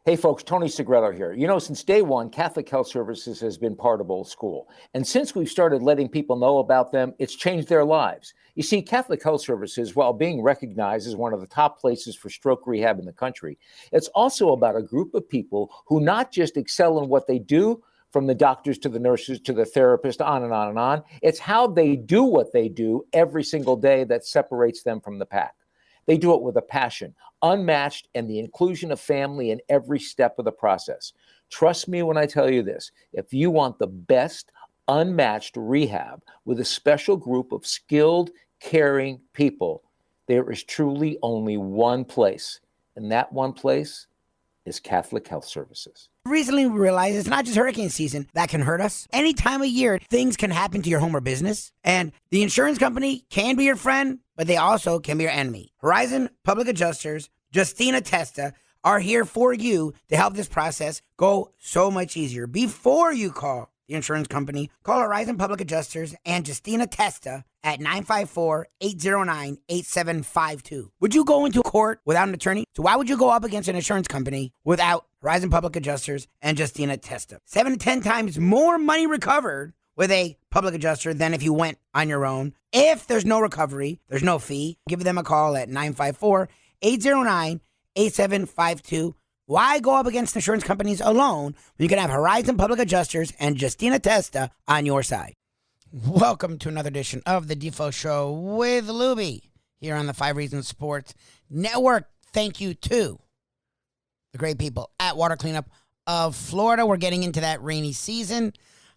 Hey folks, Tony Segreto here. Since day one, Catholic Health Services has been part of Old School. And since we've started letting people know about them, it's changed their lives. You see, Catholic Health Services, while being recognized as one of the top places for stroke rehab in the country, it's also about a group of people who not just excel in what they do, from the doctors to the nurses to the therapist, on and on and on. It's how they do what they do every single day that separates them from the pack. They do it with a passion, unmatched, and the inclusion of family in every step of the process. Trust me when I tell you this. If you want the best, unmatched rehab with a special group of skilled, caring people, there is truly only one place, and that one place is Catholic Health Services. Recently we realized it's not just hurricane season that can hurt us. Any time of year, things can happen to your home or business. And the insurance company can be your friend, but they also can be your enemy. Horizon Public Adjusters, Justina Testa, are here for you to help this process go so much easier. Before you call the insurance company, call Horizon Public Adjusters and Justina Testa at 954-809-8752. Would you go into court without an attorney? So why would you go up against an insurance company without Horizon Public Adjusters and Justina Testa? 7 to 10 times more money recovered with a public adjuster than if you went on your own. If there's no recovery, there's no fee. Give them a call at 954-809-8752. Why go up against insurance companies alone when you can have Horizon Public Adjusters and Justina Testa on your side? Welcome to another edition of the Defo Show with Lubie here on the 5 Reasons Sports Network. Thank you to the great people at Water Cleanup of Florida. We're getting into that rainy season.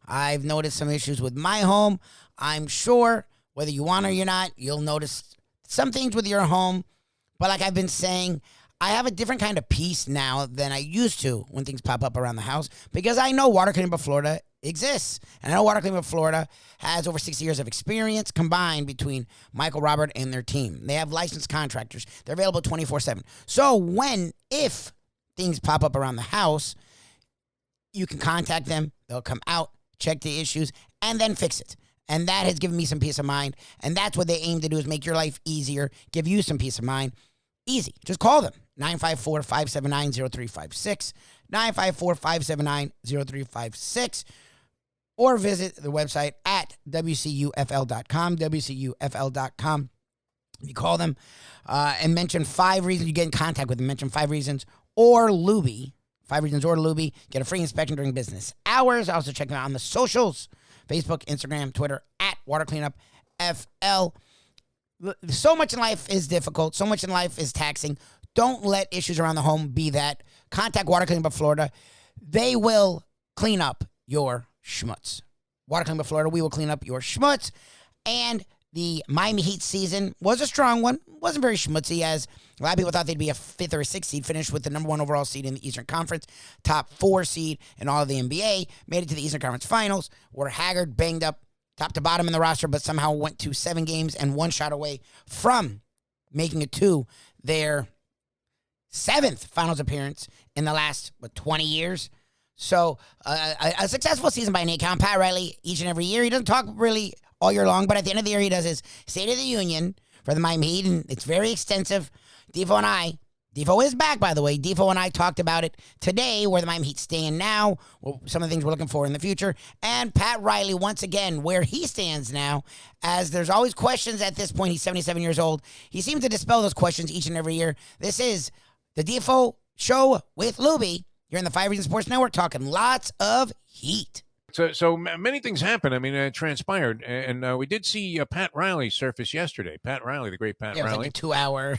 I've noticed some issues with my home. I'm sure whether you want or you're not, you'll notice some things with your home. But like I've been saying, I have a different kind of peace now than I used to when things pop up around the house because I know Water Cleanup of Florida exists. And I know Water Cleanup of Florida has over 60 years of experience combined between Michael Robert and their team. They have licensed contractors. They're available 24/7. So if things pop up around the house, you can contact them. They'll come out, check the issues, and then fix it. And that has given me some peace of mind. And that's what they aim to do, is make your life easier, give you some peace of mind. Easy. Just call them. 954-579-0356. 954-579-0356. Or visit the website at WCUFL.com. WCUFL.com. You call them and mention 5 reasons you get in contact with them. Mention 5 reasons or Lubie. 5 reasons or Lubie. Get a free inspection during business hours. Also check them out on the socials. Facebook, Instagram, Twitter, at Water Cleanup FL. So much in life is difficult. So much in life is taxing. Don't let issues around the home be that. Contact Water Cleanup of Florida. They will clean up your schmutz. Water Cleanup of Florida, we will clean up your schmutz. And the Miami Heat season was a strong one. Wasn't very schmutzy, as a lot of people thought they'd be a 5th or a 6th seed. Finished with the number 1 overall seed in the Eastern Conference. Top 4 seed in all of the NBA. Made it to the Eastern Conference Finals. Were haggard, banged up, top to bottom in the roster, but somehow went to 7 games and 1 shot away from making it to their 7th finals appearance in the last, 20 years. So a successful season by Nate Count. Pat Riley, each and every year, he doesn't talk really all year long, but at the end of the year, he does his State of the Union for the Miami Heat, and it's very extensive. Defo is back, by the way. Defo and I talked about it today, where the Miami Heat stand now, some of the things we're looking for in the future, and Pat Riley, once again, where he stands now, as there's always questions at this point. He's 77 years old. He seems to dispel those questions each and every year. This is the Defo Show with Lubie. You're in the 5 Reasons Sports Network, talking lots of Heat. So many things happened. I mean, it transpired. And we did see Pat Riley surface yesterday. Pat Riley, the great Pat Riley. It was like a 2-hour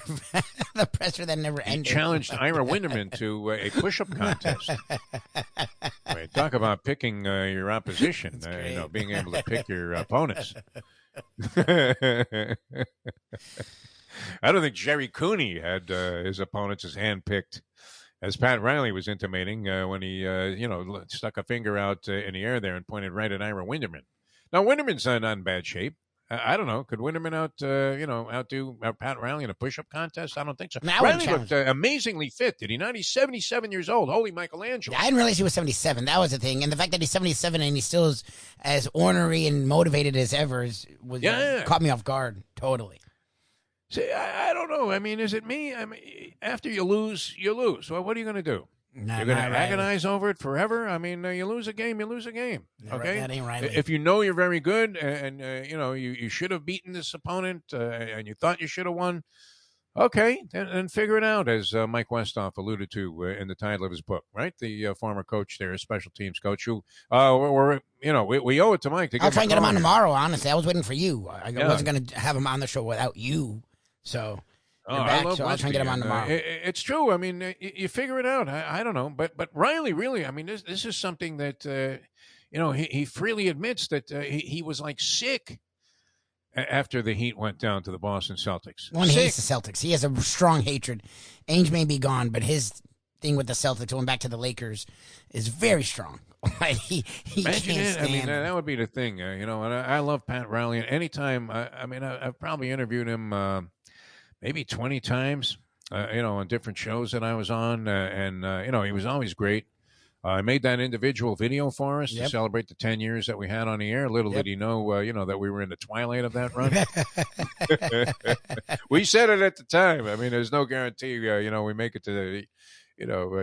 the presser that never ended. He challenged Ira Winderman to a push-up contest. Talk about picking your opposition, being able to pick your opponents. I don't think Jerry Cooney had his opponents as handpicked, as Pat Riley was intimating when he, stuck a finger out in the air there and pointed right at Ira Winderman. Now, Winderman's not in bad shape. I don't know. Could Winderman outdo Pat Riley in a push-up contest? I don't think so. Riley looked amazingly fit, did he not? He's 77 years old. Holy Michelangelo. I didn't realize he was 77. That was the thing. And the fact that he's 77 and he still is as ornery and motivated as ever caught me off guard. Totally. See, I don't know. I mean, is it me? I mean, after you lose, you lose. Well, what are you going to do? No, You're going to not Riley. agonize over it forever. I mean, you lose a game, you lose a game. No, Okay, that ain't Riley. if you know you're very good and you know you should have beaten this opponent and you thought you should have won. Okay, then figure it out, as Mike Westhoff alluded to in the title of his book, right? The former coach there, special teams coach, who we owe it to Mike to get I'll try and get him on here. tomorrow. Honestly, I was waiting for you. I Yeah. wasn't going to have him on the show without you. So Oh, you're I back, love so I'll try and get him on Westy, tomorrow. it's true. I mean, you figure it out. I don't know, but Riley really. I mean, this is something that he freely admits that he was like sick after the Heat went down to the Boston Celtics. One hates the Celtics. He has a strong hatred. Ainge may be gone, but his thing with the Celtics going back to the Lakers is very strong. he Imagine can't it. I mean, stand that would be the thing, and I love Pat Riley. And anytime, I've probably interviewed him maybe 20 times, on different shows that I was on, and he was always great. I made that individual video for us to celebrate the 10 years that we had on the air. Little did he know, that we were in the twilight of that run. We said it at the time. I mean, there's no guarantee, we make it to,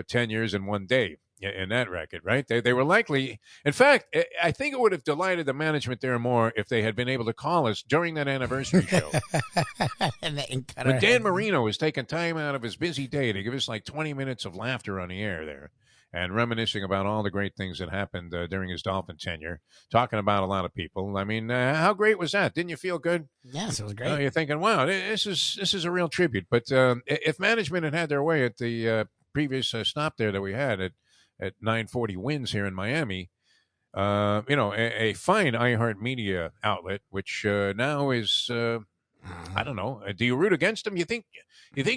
10 years in one day in that record, right? They were likely. In fact, I think it would have delighted the management there more if they had been able to call us during that anniversary show. When Dan Marino was taking time out of his busy day to give us like 20 minutes of laughter on the air there, and reminiscing about all the great things that happened during his Dolphin tenure, talking about a lot of people. I mean, how great was that? Didn't you feel good? Yes, it was great. You're thinking, wow, this is a real tribute. But if management had their way at the previous stop there that we had at 940 Wins here in Miami, a fine iHeartMedia outlet, which now is, I don't know. Do you root against him? You think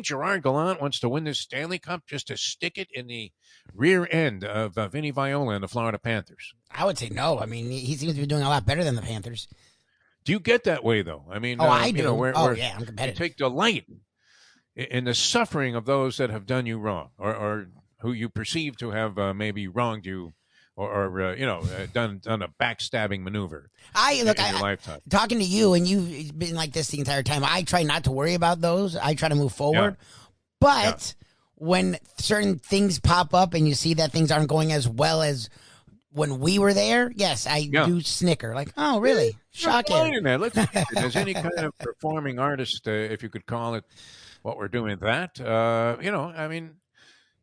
Gerard Gallant wants to win this Stanley Cup just to stick it in the rear end of Vinny Viola and the Florida Panthers? I would say no. I mean, he seems to be doing a lot better than the Panthers. Do you get that way, though? I mean, I do. Yeah, I'm competitive. You take delight in the suffering of those that have done you wrong, or who you perceive to have maybe wronged you, or done a backstabbing maneuver. In your lifetime. Talking to you, and you've been like this the entire time. I try not to worry about those. I try to move forward. Yeah. But when certain things pop up and you see that things aren't going as well as when we were there, yes, I do snicker. Like, oh, really? Shocking. Let's as any kind of performing artist, if you could call it what we're doing, that, I mean,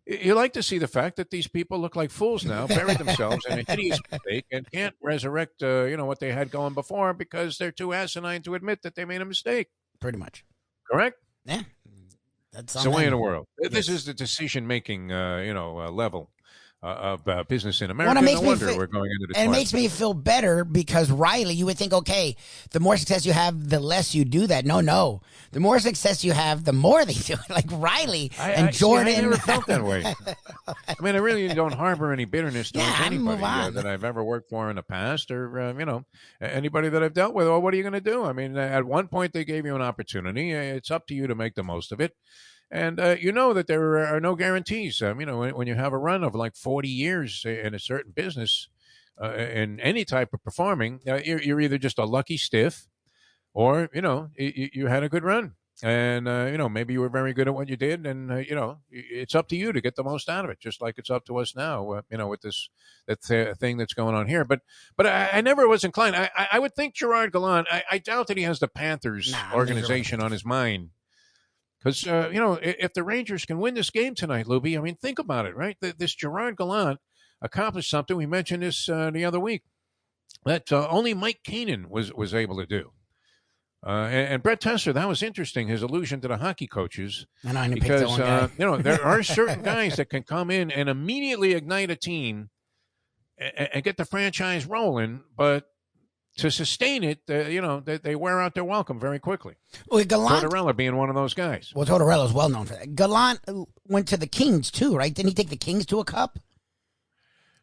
you like to see the fact that these people look like fools now, bury themselves in a hideous mistake, and can't resurrect, what they had going before because they're too asinine to admit that they made a mistake. Pretty much. Correct? Yeah. That's the way in the world. Yes. This is the decision-making, level of business in America. No wonder we're going into the And it makes me feel better because Riley, you would think, okay, the more success you have, the less you do that. No. The more success you have, the more they do it. Like Riley and Jordan. I never felt that way. I mean, I really don't harbor any bitterness towards anybody that I've ever worked for in the past, or, anybody that I've dealt with. Well, what are you going to do? I mean, at one point they gave you an opportunity. It's up to you to make the most of it. And you know that there are no guarantees. When you have a run of like 40 years in a certain business, in any type of performing, you're either just a lucky stiff, or you had a good run, and maybe you were very good at what you did, and it's up to you to get the most out of it. Just like it's up to us now, with this thing that's going on here. But I never was inclined. I would think Gerard Gallant. I doubt that he has the Panthers organization on his mind. Because, if the Rangers can win this game tonight, Lubie, I mean, think about it, right? This Gerard Gallant accomplished something. We mentioned this the other week that only Mike Keenan was able to do. And Brett Tesser, that was interesting, his allusion to the hockey coaches. Because, there are certain guys that can come in and immediately ignite a team and get the franchise rolling, but to sustain it, they wear out their welcome very quickly. Well, Gallant, Tortorella being one of those guys. Well, Tortorella's well known for that. Gallant went to the Kings too, right? Didn't he take the Kings to a cup?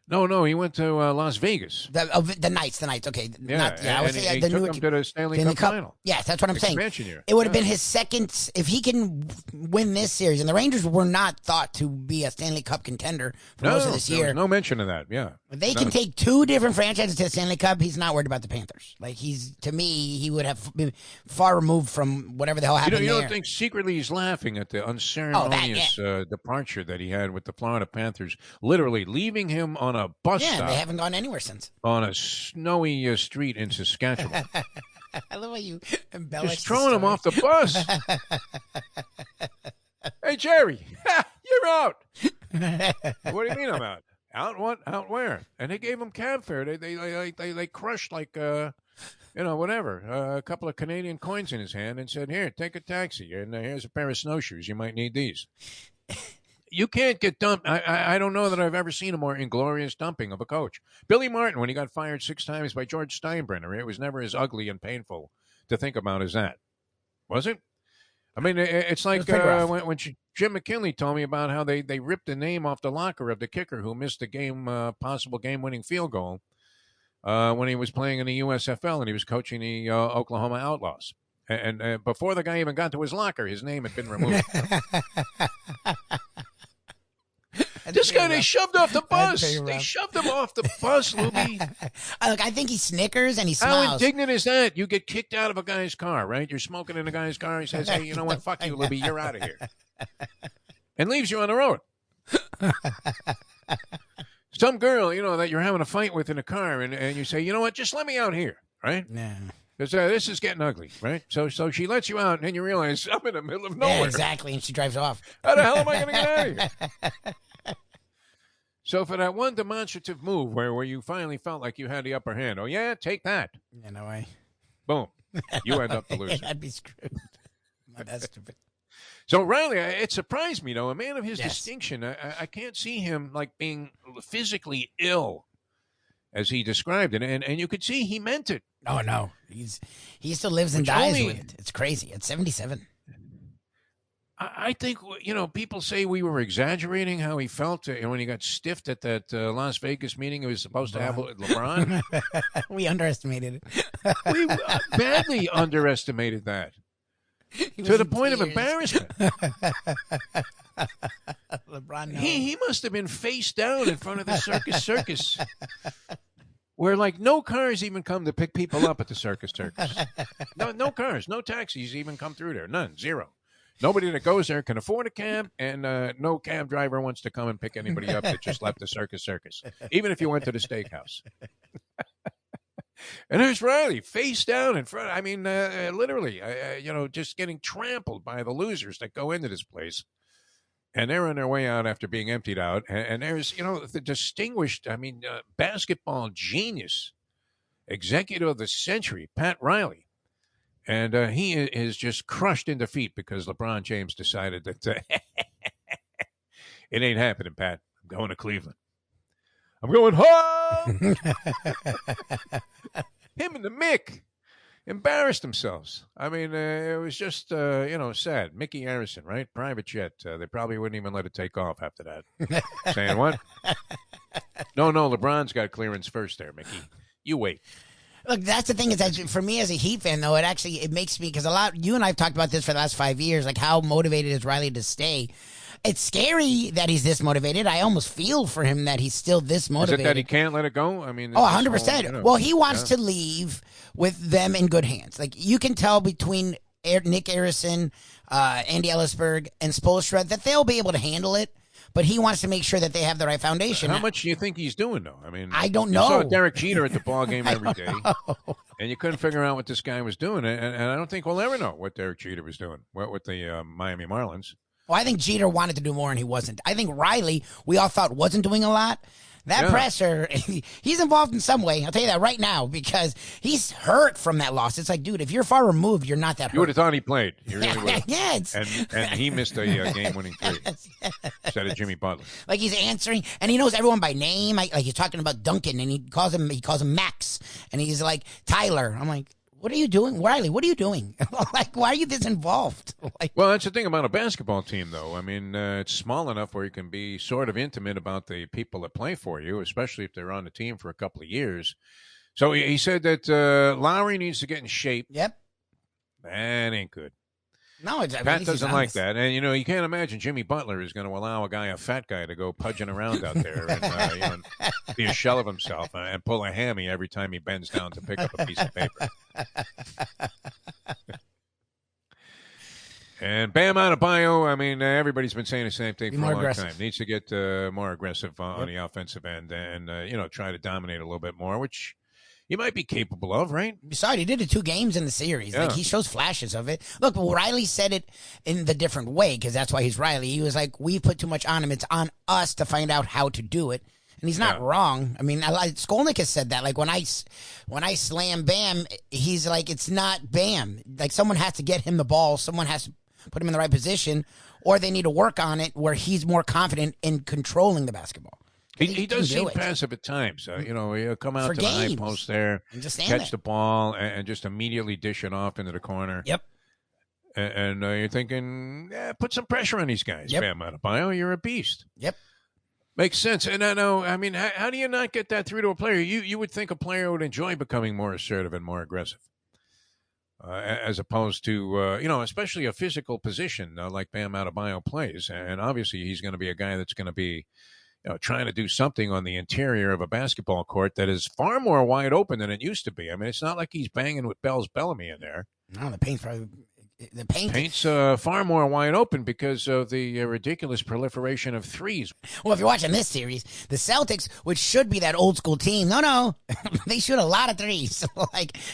No, he went to Las Vegas. The Knights. Okay. Yeah, I would and say he the took new him to the Stanley Cup final. Yes, that's what I'm saying. Expansion year. It would have been his second if he can win this series. And the Rangers were not thought to be a Stanley Cup contender for most of this year. There was no mention of that. Yeah, if they can take two different franchises to the Stanley Cup, he's not worried about the Panthers. Like to me, he would have been far removed from whatever the hell happened. You there. don't think secretly he's laughing at the unceremonious departure that he had with the Florida Panthers, literally leaving him on a bus stop. Yeah, they haven't gone anywhere since. On a snowy street in Saskatchewan. I love how you embellish. Just throwing him off the bus. Hey, Jerry, you're out. What do you mean I'm out? Out what? Out where? And they gave him cab fare. They crushed whatever, a couple of Canadian coins in his hand and said, "Here, take a taxi, and here's a pair of snowshoes. You might need these." You can't get dumped. I don't know that I've ever seen a more inglorious dumping of a coach. Billy Martin, when he got fired 6 times by George Steinbrenner, it was never as ugly and painful to think about as that. Was it? I mean, it's like when Jim McKinley told me about how they ripped the name off the locker of the kicker who missed the possible game-winning field goal when he was playing in the USFL and he was coaching the Oklahoma Outlaws. And before the guy even got to his locker, his name had been removed. This guy, they shoved off the bus. They shoved him off the bus, Lubie. Look, I think he snickers and he How smiles. indignant is that? You get kicked out of a guy's car, right? You're smoking in a guy's car. He says, "Hey, you know what? Fuck you, Lubie. You're out of here." And leaves you on the road. Some girl, that you're having a fight with in a car, and you say, "You know what? Just let me out here," right? Yeah. Because this is getting ugly, right? So she lets you out, and then you realize I'm in the middle of nowhere. Yeah, exactly, and she drives off. How the hell am I going to get out of here? So for that one demonstrative move where you finally felt like you had the upper hand, oh, yeah, take that. Yeah, no way. Boom. You end up the loser. I'd be screwed. That's stupid. So Riley, it surprised me, though. A man of his distinction, I can't see him like being physically ill as he described it. And you could see he meant it. Oh, no. He still lives and dies with it. It's crazy. At 77. I think, people say we were exaggerating how he felt when he got stiffed at that Las Vegas meeting he was supposed to have with LeBron. We underestimated it. We badly underestimated that. To the point of embarrassment. LeBron, no. He must have been face down in front of the circus. Where, no cars even come to pick people up at the circus. No cars, no taxis even come through there. None, zero. Nobody that goes there can afford a cab, and no cab driver wants to come and pick anybody up that just left the circus, even if you went to the steakhouse. And there's Riley, face down in front. I mean, literally, just getting trampled by the losers that go into this place. And they're on their way out after being emptied out. And there's, the distinguished, basketball genius, executive of the century, Pat Riley. And he is just crushed in defeat because LeBron James decided that it ain't happening, Pat. I'm going to Cleveland. I'm going home. Him and the Mick embarrassed themselves. I mean, it was just, sad. Mickey Harrison, right? Private jet. They probably wouldn't even let it take off after that. Saying what? No, LeBron's got clearance first there, Mickey. You wait. Look, that's the thing is that for me as a Heat fan, though, it makes me, because you and I have talked about this for the last 5 years, like how motivated is Riley to stay. It's scary that he's this motivated. I almost feel for him that he's still this motivated. Is it that he can't let it go? I mean, 100%. Well, he wants to leave with them in good hands. Like, you can tell between Nick Harrison, Andy Ellisberg, and Spoelstra that they'll be able to handle it. But he wants to make sure that they have the right foundation. How much do you think he's doing, though? I mean, I don't know. You saw Derek Jeter at the ball game every day, and you couldn't figure out what this guy was doing. And I don't think we'll ever know what Derek Jeter was doing with the Miami Marlins. Well, I think Jeter wanted to do more, and he wasn't. I think Riley, we all thought wasn't doing a lot. That presser, he's involved in some way. I'll tell you that right now because he's hurt from that loss. It's like, dude, if you're far removed, you're not that hurt. You would have thought he played. You really would have. Yeah. And he missed a game-winning three instead of Jimmy Butler. Like he's answering, and he knows everyone by name. Like he's talking about Duncan, and he calls him Max, and he's like Tyler. I'm like, What are you doing, Riley? What are you doing? Like, why are you this involved? Like, Well, that's the thing about a basketball team, though. I mean, it's small enough where you can be sort of intimate about the people that play for you, especially if they're on the team for a couple of years. So he said that Lowry needs to get in shape. yep. That ain't good. No, it's, Pat doesn't like that. And, you can't imagine Jimmy Butler is going to allow a fat guy, to go pudging around out there and be a shell of himself and pull a hammy every time he bends down to pick up a piece of paper. And Bam Adebayo, I mean, everybody's been saying the same thing for a long time. Needs to get more aggressive on the offensive end and, try to dominate a little bit more, which he might be capable of, right? Besides, he did it 2 games in the series. Yeah. Like, he shows flashes of it. Look, Riley said it in the different way, because that's why he's Riley. He was like, we put too much on him. It's on us to find out how to do it. And he's not wrong. I mean, Skolnick has said that. Like, when I slam Bam, he's like, it's not Bam. Like, someone has to get him the ball. Someone has to put him in the right position, or they need to work on it where he's more confident in controlling the basketball. He does seem passive at times. He'll come out to the high post there, and just catch the ball, and just immediately dish it off into the corner. Yep. And you're thinking, put some pressure on these guys. Yep. Bam Adebayo, you're a beast. Yep. Makes sense. And I know, I mean, how do you not get that through to a player? You would think a player would enjoy becoming more assertive and more aggressive, as opposed to, especially a physical position like Bam Adebayo plays. And obviously he's going to be a guy that's going to be trying to do something on the interior of a basketball court that is far more wide open than it used to be. I mean, it's not like he's banging with Bell's Bellamy in there. No, the paint's far more wide open because of the ridiculous proliferation of threes. Well, if you're watching this series, the Celtics, which should be that old school team, no, they shoot a lot of threes.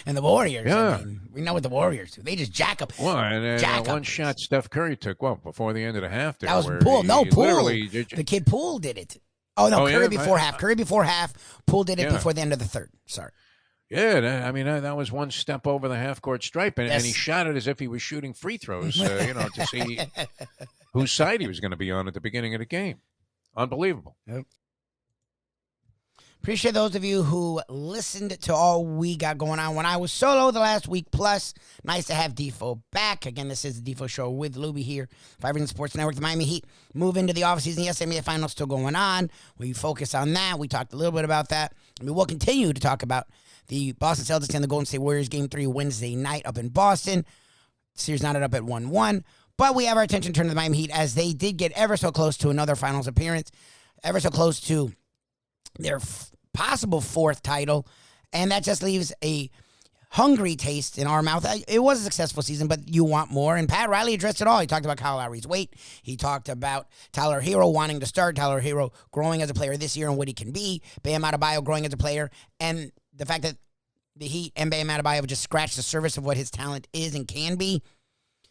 And the Warriors, I mean, we know what the Warriors do. They just jack up. Well, and one shot Steph Curry took, before the end of the half there. That was Poole. Poole. The kid Poole did it. Oh, no, Curry before half. Curry before half. Poole did it before the end of the third. Sorry. Yeah, that was one step over the half-court stripe, and he shot it as if he was shooting free throws, to see whose side he was going to be on at the beginning of the game. Unbelievable. Yep. Appreciate those of you who listened to all we got going on when I was solo the last week plus. Nice to have Defo back. Again, this is the Defo Show with Lubie here. 5 Reasons Sports Network. The Miami Heat move into the offseason. Yes, NBA Finals still going on. We focus on that. We talked a little bit about that. I mean, we'll continue to talk about the Boston Celtics and the Golden State Warriors Game 3 Wednesday night up in Boston. Series knotted up at 1-1. But we have our attention turned to the Miami Heat as they did get ever so close to another finals appearance. Ever so close to their possible 4th title. And that just leaves a hungry taste in our mouth. It was a successful season, but you want more. And Pat Riley addressed it all. He talked about Kyle Lowry's weight. He talked about Tyler Herro wanting to start. Tyler Herro growing as a player this year and what he can be. Bam Adebayo growing as a player. And the fact that the Heat and Bam Adebayo have just scratched the surface of what his talent is and can be.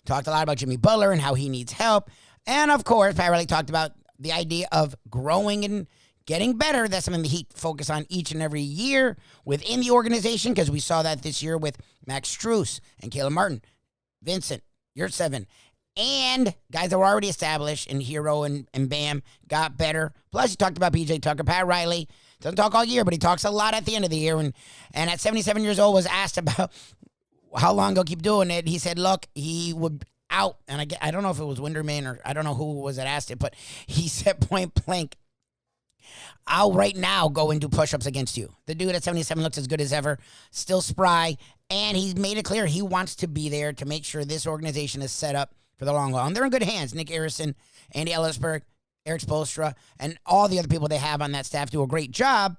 Talked a lot about Jimmy Butler and how he needs help. And, of course, Pat Riley talked about the idea of growing and getting better. That's something the Heat focus on each and every year within the organization, because we saw that this year with Max Strus and Caleb Martin, Vincent, Yurtseven, and guys that were already established in Herro and Bam got better. Plus, he talked about PJ Tucker. Pat Riley doesn't talk all year, but he talks a lot at the end of the year. And at 77 years old was asked about how long he'll keep doing it. He said, look, he would out. And I don't know if it was Winderman or I don't know who was that asked it, but he said point blank, I'll right now go and do push-ups against you. The dude at 77 looks as good as ever, still spry, and he's made it clear he wants to be there to make sure this organization is set up for the long haul. And they're in good hands. Nick Arison, Andy Ellisberg, Eric Spoelstra, and all the other people they have on that staff do a great job.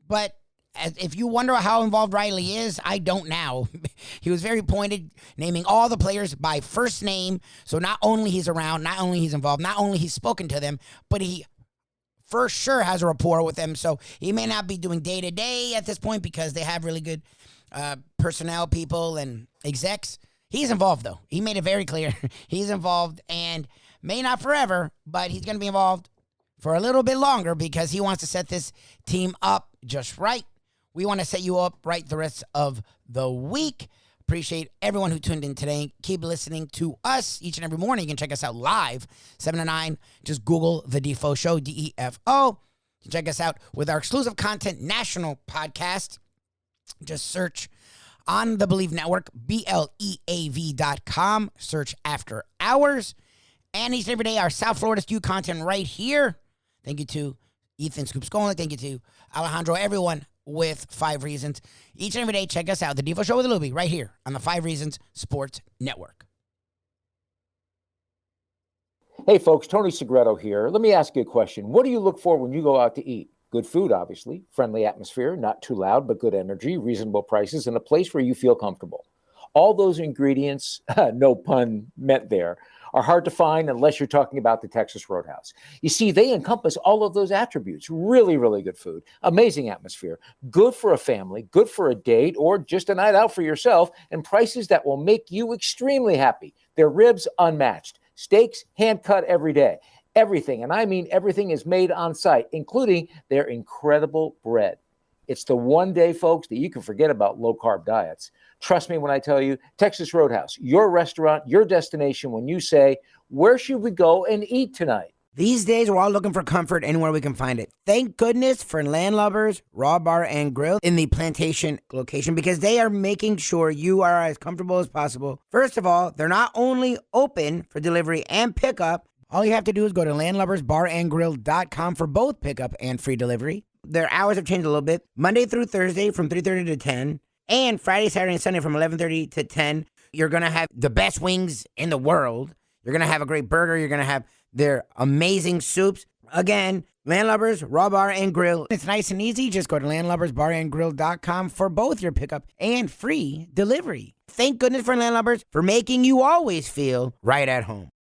But if you wonder how involved Riley is, I don't now. He was very pointed, naming all the players by first name. So not only he's around, not only he's involved, not only he's spoken to them, but he for sure has a rapport with them. So he may not be doing day-to-day at this point because they have really good personnel people and execs. He's involved, though. He made it very clear. He's involved and may not forever, but he's going to be involved for a little bit longer because he wants to set this team up just right. We want to set you up right the rest of the week. Appreciate everyone who tuned in today. Keep listening to us each and every morning. You can check us out live, 7 to 9. Just Google The Defo Show, DEFO. Check us out with our exclusive content national podcast. Just search on the Believe Network, BLEAV.com. Search After Hours. And each and every day, our South Florida Stew content right here. Thank you to Ethan Scoop Skolnick. Thank you to Alejandro, everyone with 5 Reasons. Each and every day, check us out. The Defo Show with Lubie right here on the 5 Reasons Sports Network. Hey, folks, Tony Segreto here. Let me ask you a question. What do you look for when you go out to eat? Good food, obviously, friendly atmosphere, not too loud, but good energy, reasonable prices, and a place where you feel comfortable. All those ingredients, no pun meant there, are hard to find unless you're talking about the Texas Roadhouse. You see, they encompass all of those attributes. Really, really good food, amazing atmosphere, good for a family, good for a date, or just a night out for yourself, and prices that will make you extremely happy. Their ribs, unmatched. Steaks, hand-cut every day. Everything, and I mean everything, is made on site, including their incredible bread. It's the one day, folks, that you can forget about low-carb diets. Trust me when I tell you, Texas Roadhouse, your restaurant, your destination when you say, where should we go and eat tonight? These days, we're all looking for comfort anywhere we can find it. Thank goodness for Landlubbers Raw Bar and Grill in the Plantation location, because they are making sure you are as comfortable as possible. First of all, they're not only open for delivery and pickup. All you have to do is go to landlubbersbarandgrill.com for both pickup and free delivery. Their hours have changed a little bit. Monday through Thursday from 3:30 to 10, and Friday, Saturday, and Sunday from 11:30 to 10. You're going to have the best wings in the world. You're going to have a great burger. You're going to have their amazing soups. Again, Landlubbers Raw Bar and Grill. It's nice and easy. Just go to landlubbersbarandgrill.com for both your pickup and free delivery. Thank goodness for Landlubbers for making you always feel right at home.